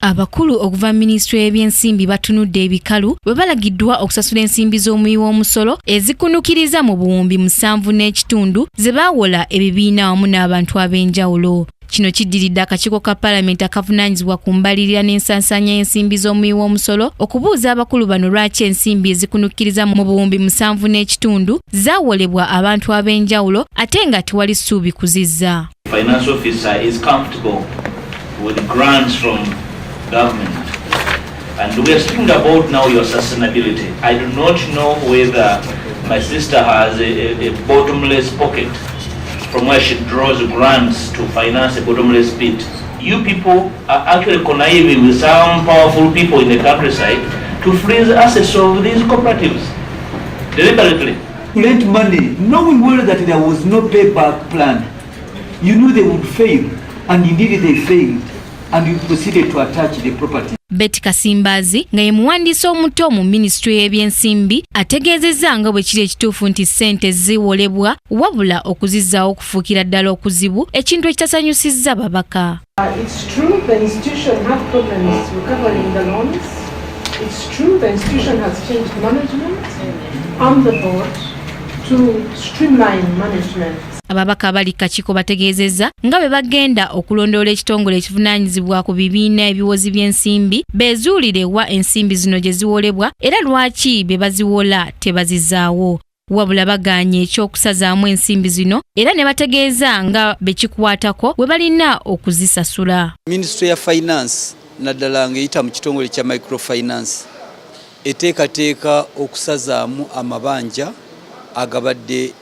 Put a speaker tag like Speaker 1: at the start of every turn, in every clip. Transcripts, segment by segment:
Speaker 1: Abakulu okuva Minisitule y'ebyensimbi batunudde ebikalu bwe balagiddwa okusasula ensimbi z'omuwi w'omusolo ezikunukiriza mu buwumbi 7.5 ze baawola ebibiina wamu n'abantu ab'enjawulo. Kino kiddiridde akakiiko ka Paalamenti akavunaanyizibwa ku mbalirira n'ensansanya y'ensimbi z'omuwi w'omusolo okubuuza abakulu bano lwaki ensimbi ezikunukiriza mu buwumbi 7.5 zaawolebwa abantu ab'enjawulo ate nga tewali ssuubi kuzizza.
Speaker 2: Finance officer is comfortable with grants from government, and we are speaking about now your sustainability. I do not know whether my sister has a bottomless pocket from where she draws grants to finance a bottomless pit. You people are actually conniving with some powerful people in the countryside to freeze assets of these cooperatives deliberately.
Speaker 3: Lent money, knowing well that there was no payback plan. You knew they would fail, and indeed they failed. And you proceeded to attach the property.
Speaker 1: Betty Kasimbazi nga ye muwandiisi omuto mu Minisitule y'ebyensimbi ategeezezza nga bwe kiri ekituufu nti ssente ziwolebwa wabula okuzizzaawo okufuukira ddala okuzibu ekintu ekitasanyusizza babaka.
Speaker 4: It's true the institution had problems recovering the loans. It's true the institution has changed management on the board to streamline management.
Speaker 1: Ababaka abali kakiiko bategeezezza nga bwe bagenda okulondoola ekitongole ekivunaanyizibwa ku bibiina ebiwozi by'ensimbi beezuulire wa ensimbi zino gye ziwolebwa era lwaki be baziwola tebazizaawo. Wabula bagaanye ekyokusazaamu ensimbi zino era ne bategeeza nga bekikwatako bwe balina okuzisasula.
Speaker 5: Ministry ya Finance naddala ng'eyita mu kitongole kya microfinance eteekateeka okusazaamu amabanja agabadde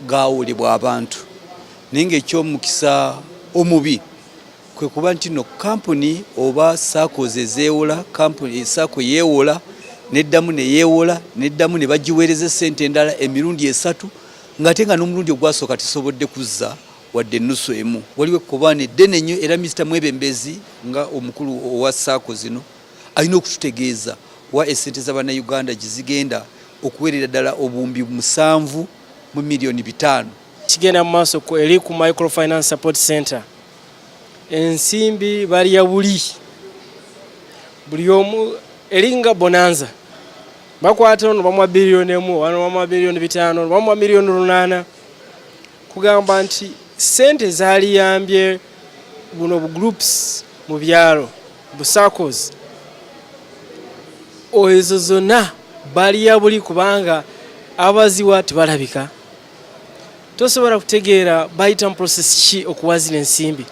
Speaker 5: gaawolebwa abantu. Naye ng'ekyomukisa omubi kwe kuba nti no kampuni oba SACCOs ezeewola, kampuni SACCO yeewola neddamu ne yeewola neddamu ne bagiweereza ssente endala emirundi 3 ng'ate nga n'omulundi ogwasooka tesobodde kuzza wadde ennusu emu. Waliwo ekkobaane eddene nnyo era Mr. Mwebembezi nga omukulu owa SACCO zino alina okututegeeza wa essente z'Abannayuganda gye zigenda okuweerera ddala obuwumbi 7 mu milioni 5.
Speaker 6: Kigenda mu maaso eri ku Microfinance Support Center. Ensimbi bali ya buli omu eringa bonanza. Bakwata ono bamwa bilioni 1, wano bamwa bilioni 5, bamwa milioni 8. Kugamba nti sente zaliyambye buno bu groups mu byalo, bu SACCOs. Oezo zonna bali ya buli kubanga abaziwa tebalabika. Tosobola kutegeera bayita process ki okuwazira ensimbi.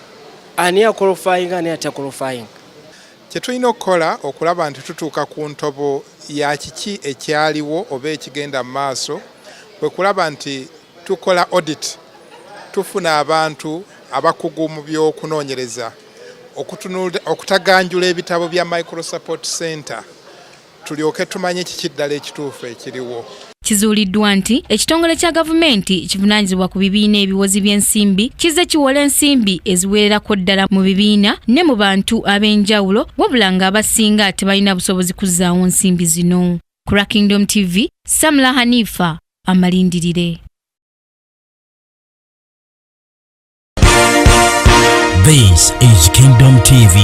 Speaker 6: Ani akolofying ani atakolofying.
Speaker 7: Kye tulina okukola okulaba nti tutuuka ku ntobo ya kiki ekyaliwo oba ekigenda mu maaso bwe kulaba nti tukola audit tufuna abantu abakugu mu by'okunoonyereza okutaganjula ebitabo bya Micro Support Center tulyoke tumanye kikiddala ekituufu ekiriwo.
Speaker 1: Kizuuliddwa nti ekitongole kya gavumenti kivunaanyizibwa ku bibiina ebiwozi by'ensimbi kizze kiwola ensimbi eziwererako ddala mu bibiina ne mu bantu ab'enjawulo wabula ng'abasinga tebalina busobozi kuzzaawo nsimbi zino. Ku Kingdom TV, Samla Hanifa amalindirire.
Speaker 8: This is Kingdom TV.